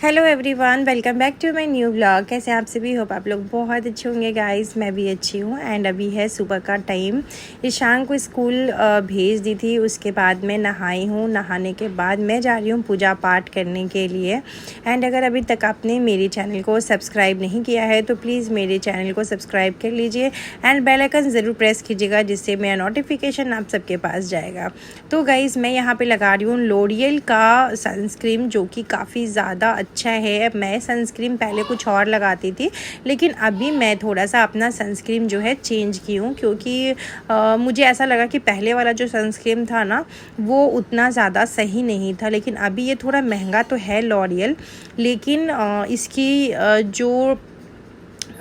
Hello everyone, welcome back to my new blog. कैसे आप सभी? होप आप लोग बहुत अच्छे होंगे गाइस। मैं भी अच्छी हूँ। एंड अभी है सुबह का टाइम। ईशान को स्कूल भेज दी थी, उसके बाद मैं नहाई हूँ। नहाने के बाद मैं जा रही हूँ पूजा पाठ करने के लिए। एंड अगर अभी तक आपने मेरे चैनल को सब्सक्राइब नहीं किया है तो प्लीज़ मेरे चैनल को सब्सक्राइब कर लीजिए एंड बेल आइकन ज़रूर प्रेस कीजिएगा, जिससे मेरा नोटिफिकेशन आप सबके पास जाएगा। तो गाइज़ मैं यहाँ पर लगा रही हूँ लोरियल का सनस्क्रीन, जो कि काफ़ी ज़्यादा अच्छा है। मैं सनस्क्रीन पहले कुछ और लगाती थी, लेकिन अभी मैं थोड़ा सा अपना सनस्क्रीन जो है चेंज की हूँ, क्योंकि मुझे ऐसा लगा कि पहले वाला जो सनस्क्रीन था ना वो उतना ज़्यादा सही नहीं था। लेकिन अभी ये थोड़ा महंगा तो है लॉरियल, लेकिन इसकी जो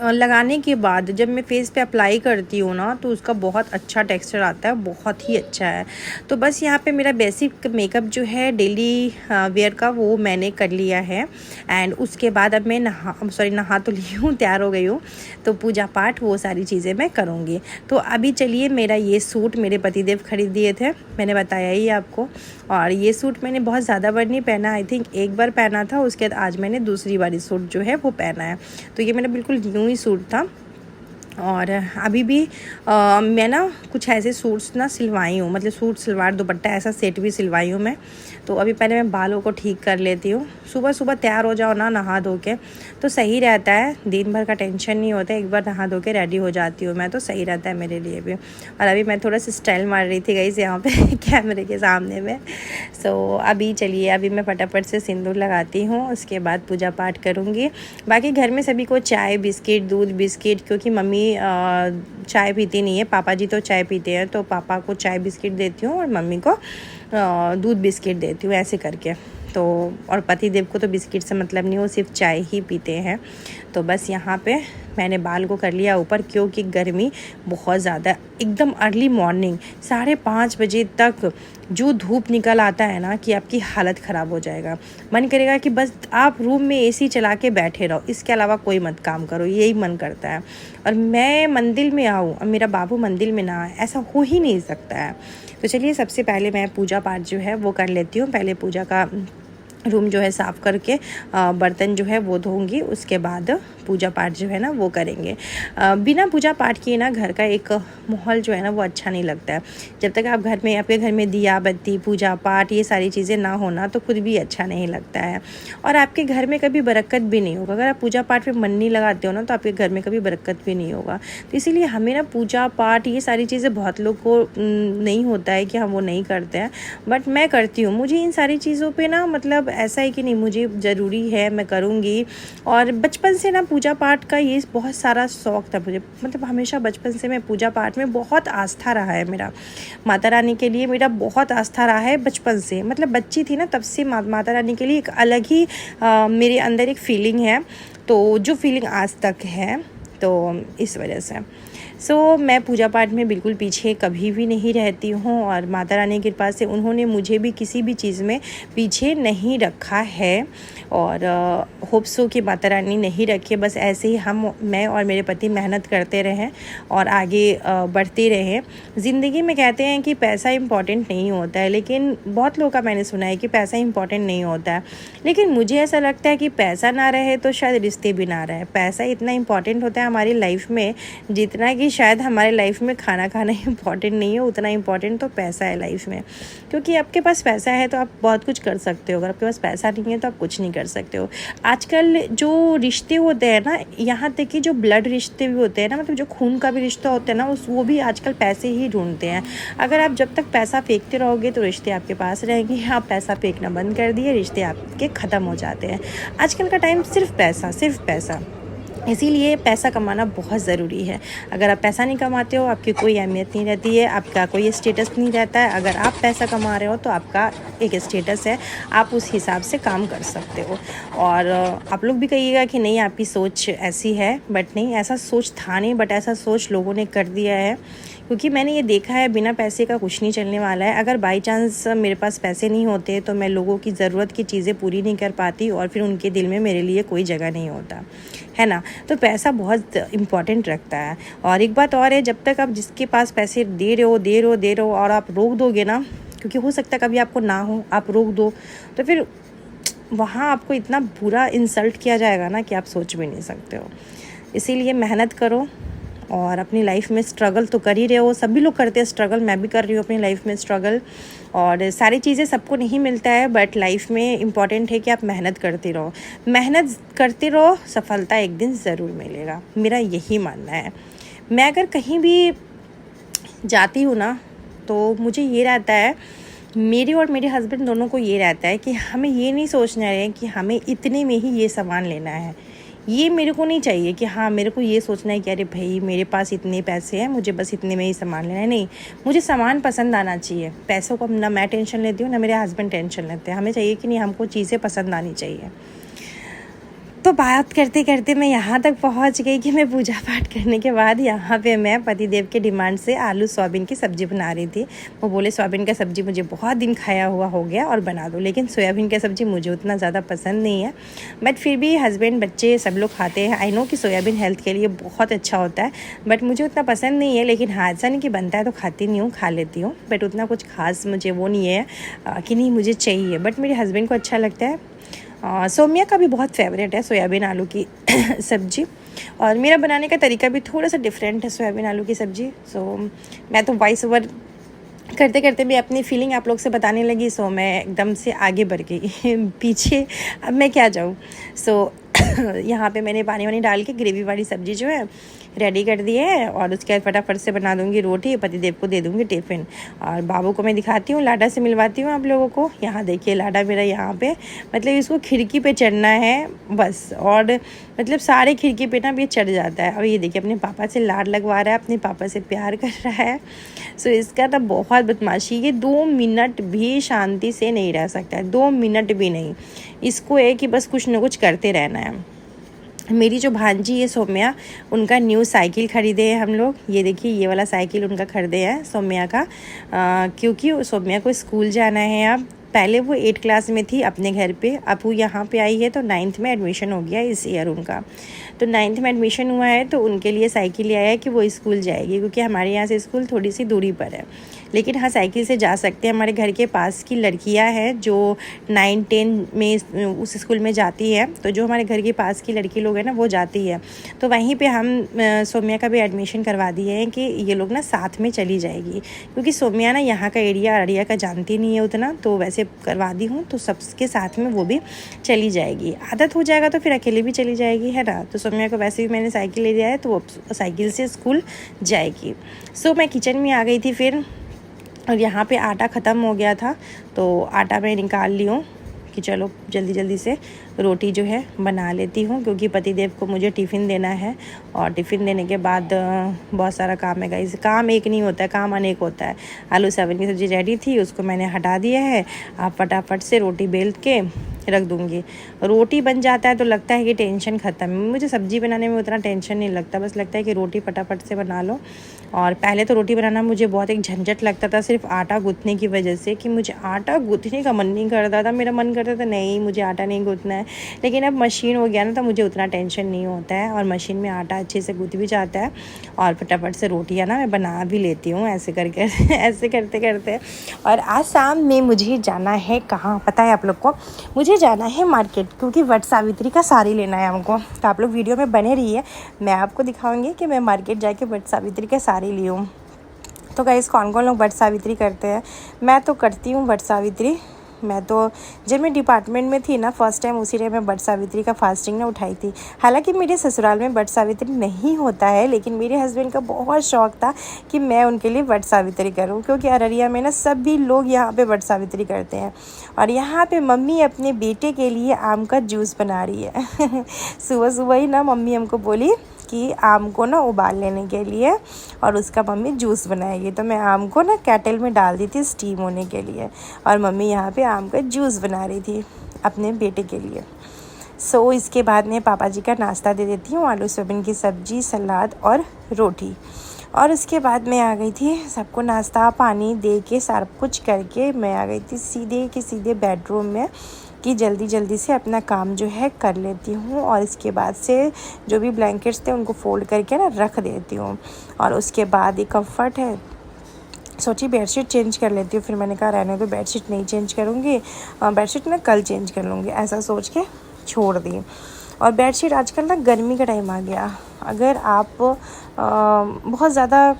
लगाने के बाद जब मैं फेस पे अप्लाई करती हूँ ना तो उसका बहुत अच्छा टेक्सचर आता है, बहुत ही अच्छा है। तो बस यहाँ पे मेरा बेसिक मेकअप जो है डेली वेयर का वो मैंने कर लिया है। एंड उसके बाद अब मैं नहा तो ली हूँ, तैयार हो गई हूँ। तो पूजा पाठ वो सारी चीज़ें मैं करूँगी। तो अभी चलिए, मेरा ये सूट मेरे पतिदेव खरीद दिए थे, मैंने बताया ही आपको। और ये सूट मैंने बहुत ज़्यादा बार नहीं पहना, आई थिंक एक बार पहना था। उसके बाद आज मैंने दूसरी बार सूट जो है वो पहना है। तो ये मेरा बिल्कुल न्यू ही सूट था। और अभी भी मैं ना कुछ ऐसे सूट्स ना सिलवाई हूँ, मतलब सूट सलवार दुपट्टा ऐसा सेट भी सिलवाई हूँ मैं। तो अभी पहले मैं बालों को ठीक कर लेती हूँ। सुबह सुबह तैयार हो जाओ ना नहा धो के तो सही रहता है, दिन भर का टेंशन नहीं होता। एक बार नहा धो के रेडी हो जाती हूँ मैं, तो सही रहता है मेरे लिए भी। और अभी मैं थोड़ा सा स्टाइल मार रही थी गाइस यहाँ पे कैमरे के सामने में। सो अभी चलिए, अभी मैं फटाफट से सिंदूर लगाती हूँ, उसके बाद पूजा पाठ करूँगी। बाकी घर में सभी को चाय बिस्किट दूध बिस्किट, क्योंकि मम्मी चाय पीती नहीं है, पापा जी तो चाय पीते हैं, तो पापा को चाय बिस्किट देती हूँ और मम्मी को दूध बिस्किट देती हूँ, ऐसे करके। तो और पति देव को तो बिस्किट से मतलब नहीं, वो सिर्फ चाय ही पीते हैं। तो बस यहाँ पे मैंने बाल को कर लिया ऊपर, क्योंकि गर्मी बहुत ज़्यादा, एकदम अर्ली मॉर्निंग 5:30 बजे तक जो धूप निकल आता है ना कि आपकी हालत ख़राब हो जाएगा। मन करेगा कि बस आप रूम में एसी चला के बैठे रहो, इसके अलावा कोई मत काम करो, यही मन करता है। और मैं मंदिर में आऊँ और मेरा बाबू मंदिर में ना आए, ऐसा हो ही नहीं सकता है। तो चलिए, सबसे पहले मैं पूजा पाठ जो है वो कर लेती हूँ। पहले पूजा का रूम जो है साफ़ करके बर्तन जो है वो धोऊंगी, उसके बाद पूजा पाठ जो है ना वो करेंगे। बिना पूजा पाठ किए ना घर का एक माहौल जो है ना वो अच्छा नहीं लगता है। जब तक आप घर में, आपके घर में दिया बत्ती पूजा पाठ ये सारी चीज़ें ना होना तो खुद भी अच्छा नहीं लगता है, और आपके घर में कभी बरकत भी नहीं होगा। अगर आप पूजा पाठ में मन नहीं लगाते हो ना तो आपके घर में कभी बरकत भी नहीं होगा। तो इसीलिए हमें ना पूजा पाठ ये सारी चीज़ें बहुत लोग को नहीं होता है कि हम वो नहीं करते हैं, बट मैं करती हूँ। मुझे इन सारी चीज़ों पर ना मतलब ऐसा है कि नहीं, मुझे ज़रूरी है, मैं करूँगी। और बचपन से ना पूजा पाठ का ये बहुत सारा शौक़ था मुझे, मतलब हमेशा बचपन से मैं पूजा पाठ में बहुत आस्था रहा है मेरा। माता रानी के लिए मेरा बहुत आस्था रहा है बचपन से, मतलब बच्ची थी ना तब से माता रानी के लिए एक अलग ही मेरे अंदर एक फीलिंग है, तो जो फीलिंग आज तक है, तो इस वजह से मैं पूजा पाठ में बिल्कुल पीछे कभी भी नहीं रहती हूँ। और माता रानी की कृपा से उन्होंने मुझे भी किसी भी चीज़ में पीछे नहीं रखा है, और होप सो कि माता रानी नहीं रखे। बस ऐसे ही मैं और मेरे पति मेहनत करते रहें और आगे बढ़ते रहें। ज़िंदगी में कहते हैं कि पैसा इम्पॉर्टेंट नहीं होता है, लेकिन बहुत लोगों का मैंने सुना है कि पैसा इम्पॉर्टेंट नहीं होता है, लेकिन मुझे ऐसा लगता है कि पैसा ना रहे तो शायद रिश्ते भी ना रहे। पैसा इतना इम्पॉर्टेंट होता है हमारी लाइफ में, जितना कि शायद हमारे लाइफ में खाना खाना इम्पॉर्टेंट नहीं है, उतना इम्पॉर्टेंट तो पैसा है लाइफ में। क्योंकि आपके पास पैसा है तो आप बहुत कुछ कर सकते हो, अगर आपके पास पैसा नहीं है तो आप कुछ नहीं कर सकते हो। आजकल जो रिश्ते होते हैं ना, यहाँ तक कि जो ब्लड रिश्ते भी होते हैं ना, मतलब जो खून का भी रिश्ता होता है ना, वो भी आजकल पैसे ही ढूंढते हैं। अगर आप जब तक पैसा फेंकते रहोगे तो रिश्ते आपके पास रहेंगे। आप पैसा फेंकना बंद कर दिए, रिश्ते आपके ख़त्म हो जाते हैं। आजकल का टाइम सिर्फ पैसा, इसीलिए पैसा कमाना बहुत ज़रूरी है। अगर आप पैसा नहीं कमाते हो, आपकी कोई अहमियत नहीं रहती है, आपका कोई स्टेटस नहीं रहता है। अगर आप पैसा कमा रहे हो तो आपका एक स्टेटस है, आप उस हिसाब से काम कर सकते हो। और आप लोग भी कहिएगा कि नहीं आपकी सोच ऐसी है, बट नहीं, ऐसा सोच था नहीं, बट ऐसा सोच लोगों ने कर दिया है। क्योंकि मैंने ये देखा है बिना पैसे का कुछ नहीं चलने वाला है। अगर बाई चांस मेरे पास पैसे नहीं होते तो मैं लोगों की ज़रूरत की चीज़ें पूरी नहीं कर पाती, और फिर उनके दिल में मेरे लिए कोई जगह नहीं होता है ना। तो पैसा बहुत इम्पॉर्टेंट रखता है। और एक बात और है, जब तक आप जिसके पास पैसे दे रहे हो और आप रोक दोगे ना, क्योंकि हो सकता है कभी आपको ना हो, आप रोक दो तो फिर वहाँ आपको इतना बुरा इंसल्ट किया जाएगा ना कि आप सोच भी नहीं सकते हो। इसीलिए मेहनत करो और अपनी लाइफ में स्ट्रगल तो कर ही रहे हो, सभी लोग करते हैं स्ट्रगल, मैं भी कर रही हूँ अपनी लाइफ में स्ट्रगल। और सारी चीज़ें सबको नहीं मिलता है, बट लाइफ में इम्पॉर्टेंट है कि आप मेहनत करते रहो, मेहनत करते रहो, सफलता एक दिन ज़रूर मिलेगा, मेरा यही मानना है। मैं अगर कहीं भी जाती हूँ ना तो मुझे ये रहता है, मेरे और मेरे हस्बैंड दोनों को ये रहता है कि हमें ये नहीं सोचना है कि हमें इतने में ही ये सामान लेना है। ये मेरे को नहीं चाहिए कि हाँ मेरे को ये सोचना है कि अरे भाई मेरे पास इतने पैसे हैं, मुझे बस इतने में ही सामान लेना है। नहीं, मुझे सामान पसंद आना चाहिए। पैसों को ना मैं टेंशन लेती हूँ ना मेरे हस्बैंड टेंशन लेते हैं। हमें चाहिए कि नहीं, हमको चीज़ें पसंद आनी चाहिए। तो बात करते करते मैं यहाँ तक पहुँच गई कि मैं पूजा पाठ करने के बाद यहाँ पे मैं पतिदेव के डिमांड से आलू सोयाबीन की सब्ज़ी बना रही थी। वो बोले सोयाबीन का सब्ज़ी मुझे बहुत दिन खाया हुआ हो गया और बना दो, लेकिन सोयाबीन की सब्ज़ी मुझे उतना ज़्यादा पसंद नहीं है, बट फिर भी हस्बैंड बच्चे सब लोग खाते हैं। आई नो कि सोयाबीन हेल्थ के लिए बहुत अच्छा होता है, बट मुझे उतना पसंद नहीं है। लेकिन हाँ, ऐसा नहीं कि बनता है तो खाती नहीं हूँ, खा लेती हूँ, बट उतना कुछ खास मुझे वो नहीं है कि नहीं मुझे चाहिए। बट मेरे हस्बैंड को अच्छा लगता है। सोम्या का भी बहुत फेवरेट है सोयाबीन आलू की सब्ज़ी, और मेरा बनाने का तरीका भी थोड़ा सा डिफरेंट है सोयाबीन आलू की सब्ज़ी। सो मैं तो वॉइस ओवर करते करते मैं अपनी फीलिंग आप लोग से बताने लगी। सो मैं एकदम से आगे बढ़ गई पीछे अब मैं क्या जाऊँ। सो यहाँ पे मैंने पानी वानी डाल के ग्रेवी वाली सब्ज़ी जो है रेडी कर दी है, और उसके बाद फटाफट से बना दूँगी रोटी, पतिदेव को दे दूँगी टिफ़िन, और बाबू को मैं दिखाती हूँ, लाडा से मिलवाती हूँ आप लोगों को। यहाँ देखिए लाडा मेरा यहाँ पे, मतलब इसको खिड़की पे चढ़ना है बस, और मतलब सारे खिड़की पे ना ये चढ़ जाता है। और ये देखिए अपने पापा से लाड लगवा रहा है, अपने पापा से प्यार कर रहा है। सो इसका ना बहुत बदमाशी, ये 2 मिनट भी शांति से नहीं रह सकता है, 2 मिनट भी नहीं। इसको है कि बस कुछ ना कुछ करते रहना है। मेरी जो भांजी है सोम्या, उनका न्यू साइकिल ख़रीदे हैं हम लोग। ये देखिए ये वाला साइकिल उनका ख़रीदे हैं सोम्या का, क्योंकि सोम्या को स्कूल जाना है अब। पहले वो 8 क्लास में थी अपने घर पे, अब वो यहाँ पे आई है तो 9th में एडमिशन हो गया इस ईयर उनका। तो 9th में एडमिशन हुआ है तो उनके लिए साइकिल ले आया है कि वो स्कूल जाएगी, क्योंकि हमारे यहाँ से स्कूल थोड़ी सी दूरी पर है, लेकिन हाँ साइकिल से जा सकते हैं। हमारे घर के पास की लड़कियां हैं जो 9-10 में उस स्कूल में जाती है, तो जो हमारे घर के पास की लड़की लोग हैं ना वो जाती है, तो वहीं पे हम सोम्या का भी एडमिशन करवा दिए हैं कि ये लोग ना साथ में चली जाएगी, क्योंकि सोम्या ना यहाँ का एरिया अररिया का जानती नहीं है उतना, तो वैसे करवा दी हूँ तो सबके साथ में वो भी चली जाएगी। आदत हो जाएगा तो फिर अकेले भी चली जाएगी, है ना। तो सोम्या को वैसे भी मैंने साइकिल ले दिया है तो वो साइकिल से स्कूल जाएगी। सो मैं किचन में आ गई थी फिर, और यहाँ पे आटा ख़त्म हो गया था तो आटा मैं निकाल ली हूँ कि चलो जल्दी जल्दी से रोटी जो है बना लेती हूँ, क्योंकि पतिदेव को मुझे टिफ़िन देना है, और टिफ़िन देने के बाद बहुत सारा काम है गाइस। काम एक नहीं होता है, काम अनेक होता है। आलू सोयाबीन की सब्ज़ी रेडी थी, उसको मैंने हटा दिया है। आप फटाफट से रोटी बेल के रख दूँगी। रोटी बन जाता है तो लगता है कि टेंशन ख़त्म है। मुझे सब्ज़ी बनाने में उतना टेंशन नहीं लगता, बस लगता है कि रोटी फटाफट से बना लो। और पहले तो रोटी बनाना मुझे बहुत एक झंझट लगता था, सिर्फ आटा गूँथने की वजह से, कि मुझे आटा गूँथने का मन नहीं करता था। मेरा मन करता था नहीं मुझे आटा नहीं गूँथना है, लेकिन अब मशीन हो गया ना तो मुझे उतना टेंशन नहीं होता है, और मशीन में आटा अच्छे से गूँथ भी जाता है, और फटाफट से रोटियाँ ना मैं बना भी लेती हूँ ऐसे करके ऐसे करते करते। और आज शाम में मुझे जाना है कहाँ पता है आप लोग को? मुझे जाना है मार्केट, क्योंकि वट सावित्री का साड़ी लेना है हमको। तो आप लोग वीडियो में बने रहिए, मैं आपको दिखाऊंगी कि मैं मार्केट जाके वट सावित्री का साड़ी ली हूँ। तो गाइस कौन कौन लोग वट सावित्री करते हैं? मैं तो करती हूँ वट सावित्री। मैं तो जब मैं डिपार्टमेंट में थी ना फर्स्ट टाइम, उसी टाइम मैं वट सावित्री का फास्टिंग ना उठाई थी। हालांकि मेरे ससुराल में वट सावित्री नहीं होता है, लेकिन मेरे हस्बैंड का बहुत शौक़ था कि मैं उनके लिए वट सावित्री करूं, क्योंकि अररिया में ना सभी लोग यहाँ पे वट सावित्री करते हैं। और यहाँ पे मम्मी अपने बेटे के लिए आम का जूस बना रही है सुबह सुबह ही ना मम्मी हमको बोली कि आम को ना उबाल लेने के लिए, और उसका मम्मी जूस बनाएगी। तो मैं आम को ना केटल में डाल दी थी स्टीम होने के लिए, और मम्मी यहाँ पे आम का जूस बना रही थी अपने बेटे के लिए। सो इसके बाद मैं पापा जी का नाश्ता दे देती हूँ, आलू सोयाबीन की सब्ज़ी, सलाद और रोटी। और उसके बाद मैं आ गई थी सबको नाश्ता पानी दे के सारा कुछ करके मैं आ गई थी सीधे बेडरूम में, कि जल्दी जल्दी से अपना काम जो है कर लेती हूँ, और इसके बाद से जो भी ब्लैंकेट्स थे उनको फोल्ड करके ना रख देती हूँ। और उसके बाद ये कम्फर्ट है सोची बेडशीट चेंज कर लेती हूँ, फिर मैंने कहा रहने दो, बेडशीट नहीं चेंज करूँगी, बेडशीट मैं कल चेंज कर लूँगी, ऐसा सोच के छोड़ दी। और बेडशीट आजकल ना गर्मी का टाइम आ गया, अगर आप बहुत ज़्यादा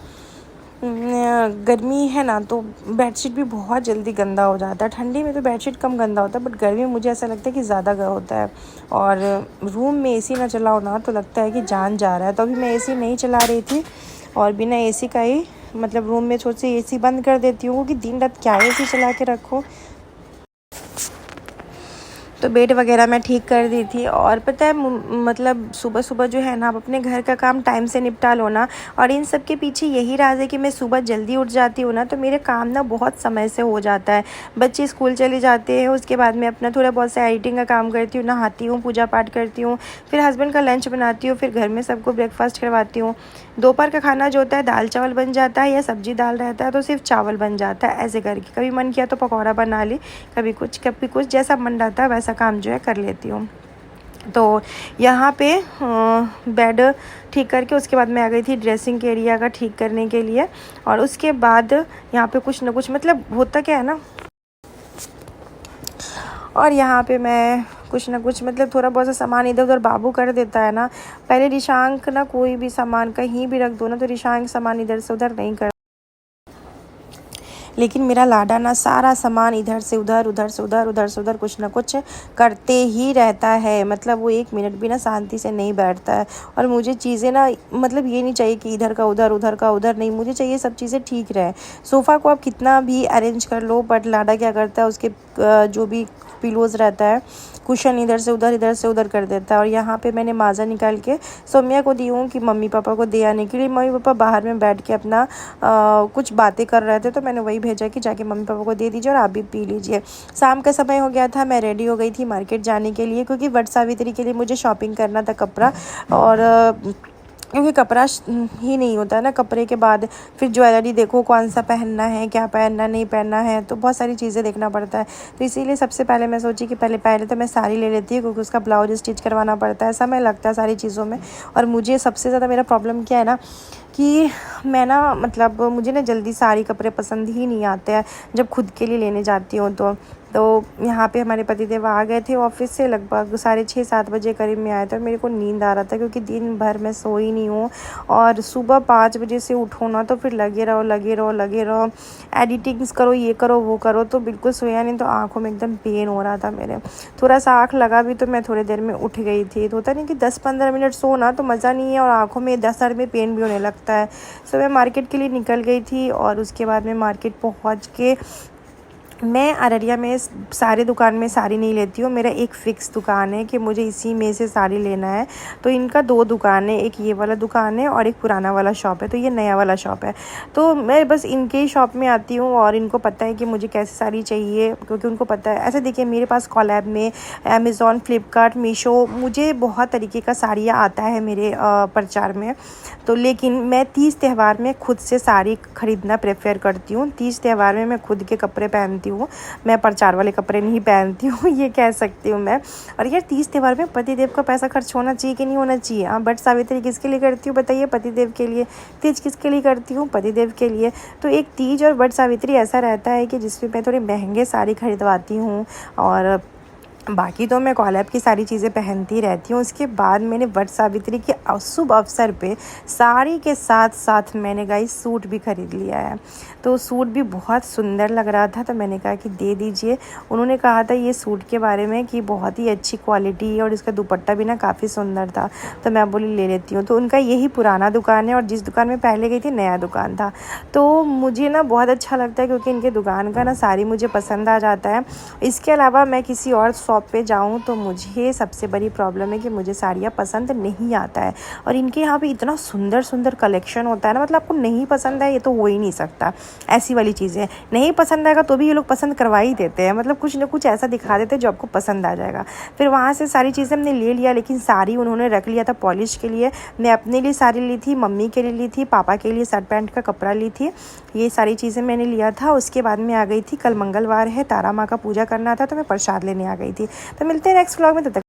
गर्मी है ना तो बेडशीट भी बहुत जल्दी गंदा हो जाता है। ठंडी में तो बेडशीट कम गंदा होता है, बट गर्मी में मुझे ऐसा लगता है कि ज़्यादा होता है। और रूम में एसी ना चलाओ ना तो लगता है कि जान जा रहा है। तो अभी मैं एसी नहीं चला रही थी और बिना एसी का ही मतलब रूम में छोटी सी एसी बंद कर देती हूँ, क्योंकि दिन रात क्या एसी चला के रखो। तो बेड वगैरह मैं ठीक कर दी थी। और पता है मतलब सुबह सुबह जो है ना, आप अपने घर का काम टाइम से निपटा लो ना, और इन सब के पीछे यही राज है कि मैं सुबह जल्दी उठ जाती हूँ ना, तो मेरे काम ना बहुत समय से हो जाता है। बच्चे स्कूल चले जाते हैं, उसके बाद मैं अपना थोड़ा बहुत सा एडिटिंग का काम करती हूँ, नहाती हूँ, पूजा पाठ करती हूँ, फिर हस्बैंड का लंच बनाती हूँ, फिर घर में सबको ब्रेकफास्ट करवाती हूँ। दोपहर का खाना जो होता है दाल चावल बन जाता है, या सब्जी दाल रहता है तो सिर्फ चावल बन जाता है। ऐसे करके कभी मन किया तो पकौड़ा बना ली, कभी कुछ जैसा मन रहता है वैसा काम जो है कर लेती हूँ। तो यहाँ पे बेड ठीक करके उसके बाद मैं आ गई थी ड्रेसिंग एरिया का ठीक करने के लिए। और उसके बाद यहाँ पे कुछ ना कुछ मतलब होता क्या है ना, और यहाँ पे मैं कुछ ना कुछ मतलब थोड़ा बहुत सा सामान इधर उधर बाबू कर देता है ना। पहले रिशांक ना कोई भी सामान कहीं भी रख दो ना तो रिशांक सामान इधर से उधर नहीं कर, लेकिन मेरा लाडा ना सारा सामान इधर से उधर, उधर से उधर, उधर से उधर कुछ ना कुछ करते ही रहता है। मतलब वो 1 मिनट भी ना शांति से नहीं बैठता है। और मुझे चीज़ें ना मतलब ये नहीं चाहिए कि इधर का उधर, उधर का उधर, नहीं, मुझे चाहिए सब चीज़ें ठीक रहे। सोफ़ा को आप कितना भी अरेंज कर लो, बट लाडा क्या करता है, उसके जो भी पिलोज़ रहता है, कुशन इधर से उधर कर देता है। और यहाँ पे मैंने माज़ा निकाल के सौम्या को दी हूँ कि मम्मी पापा को दे आने के लिए। मम्मी पापा बाहर में बैठ के अपना कुछ बातें कर रहे थे, तो मैंने वही भेजा कि जाके मम्मी पापा को दे दीजिए और आप भी पी लीजिए। शाम का समय हो गया था, मैं रेडी हो गई थी मार्केट जाने के लिए, क्योंकि वट सावित्री के लिए मुझे शॉपिंग करना था कपड़ा। और क्योंकि कपड़ा ही नहीं होता है ना, कपड़े के बाद फिर ज्वेलरी देखो कौन सा पहनना है, क्या पहनना नहीं पहनना है, तो बहुत सारी चीज़ें देखना पड़ता है। तो इसीलिए सबसे पहले मैं सोची कि पहले तो मैं साड़ी ले लेती हूँ, क्योंकि उसका ब्लाउज स्टिच करवाना पड़ता है, समय लगता है सारी चीज़ों में। और मुझे सबसे ज़्यादा मेरा प्रॉब्लम क्या है ना कि मैं ना मतलब मुझे ना जल्दी साड़ी कपड़े पसंद ही नहीं आते हैं जब खुद के लिए लेने जाती हूँ। तो यहाँ पे हमारे पतिदेव आ गए थे ऑफिस से, लगभग 6:30-7 बजे करीब में आए थे। और मेरे को नींद आ रहा था, क्योंकि दिन भर मैं सोई नहीं हूँ। और सुबह 5 बजे से उठो ना तो फिर लगे रहो, एडिटिंग्स करो, ये करो वो करो, तो बिल्कुल सोया नहीं। तो आँखों में एकदम पेन हो रहा था मेरे, थोड़ा सा आँख लगा भी तो मैं थोड़ी देर में उठ गई थी। तो होता नहीं कि 10-15 मिनट सोना तो मज़ा नहीं है, और आँखों में सर में पेन भी होने लगता है। सो मैं मार्केट के लिए निकल गई थी। और उसके बाद में मार्केट पहुँच के मैं अररिया में सारे दुकान में साड़ी नहीं लेती हूँ, मेरा एक फ़िक्स दुकान है कि मुझे इसी में से साड़ी लेना है। तो इनका 2 दुकान है, एक ये वाला दुकान है और एक पुराना वाला शॉप है, तो ये नया वाला शॉप है। तो मैं बस इनके ही शॉप में आती हूँ, और इनको पता है कि मुझे कैसी साड़ी चाहिए, क्योंकि उनको पता है। ऐसे देखिए मेरे पास कोलैब में अमेज़ॉन, फ्लिपकार्ट, मीशो, मुझे बहुत तरीके का साड़ियाँ आता है मेरे प्रचार में। तो लेकिन मैं तीज त्यौहार में खुद से साड़ी ख़रीदना प्रेफर करती हूँ। तीज त्यौहार में मैं खुद के कपड़े पहनती हूँ, मैं प्रचार वाले कपड़े नहीं पहनती हूँ, ये कह सकती हूँ मैं। और यार तीज त्यौहार में पतिदेव का पैसा खर्च होना चाहिए कि नहीं होना चाहिए? हाँ, बट सावित्री किसके लिए करती हूँ बताइए? पतिदेव के लिए। तीज किसके लिए करती हूँ? पतिदेव के लिए। तो एक तीज और बट सावित्री ऐसा रहता है कि जिसमें मैं थोड़ी महंगे साड़ी खरीदवाती हूँ, और बाकी तो मैं कोलैब की सारी चीज़ें पहनती रहती हूँ। उसके बाद मैंने वट सावित्री के शुभ अवसर पे साड़ी के साथ साथ मैंने गाइस सूट भी ख़रीद लिया है। तो सूट भी बहुत सुंदर लग रहा था, तो मैंने कहा कि दे दीजिए। उन्होंने कहा था ये सूट के बारे में कि बहुत ही अच्छी क्वालिटी है, और इसका दुपट्टा भी ना काफ़ी सुंदर था। तो मैं बोली ले लेती हूँ। तो उनका यही पुराना दुकान है, और जिस दुकान में पहले गई थी नया दुकान था। तो मुझे ना बहुत अच्छा लगता है, क्योंकि इनके दुकान का ना साड़ी मुझे पसंद आ जाता है। इसके अलावा मैं किसी और शॉप पे जाऊँ तो मुझे सबसे बड़ी प्रॉब्लम है कि मुझे साड़ियाँ पसंद नहीं आता है। और इनके यहाँ पे इतना सुंदर सुंदर कलेक्शन होता है ना, मतलब आपको नहीं पसंद है ये तो हो ही नहीं सकता। ऐसी वाली चीज़ें नहीं पसंद आएगा तो भी ये लोग पसंद करवा ही देते हैं, मतलब कुछ ना कुछ ऐसा दिखा देते हैं जो आपको पसंद आ जाएगा। फिर वहाँ से सारी चीज़ें हमने ले लिया, लेकिन साड़ी उन्होंने रख लिया था पॉलिश के लिए। मैं अपने लिए साड़ी ली थी, मम्मी के लिए ली थी, पापा के लिए शर्ट पैंट का कपड़ा ली थी, ये सारी चीज़ें मैंने लिया था। उसके बाद में आ गई थी, कल मंगलवार है, तारा माँ का पूजा करना था, तो मैं प्रसाद लेने आ गई थी। तो मिलते हैं नेक्स्ट व्लॉग में, तब तक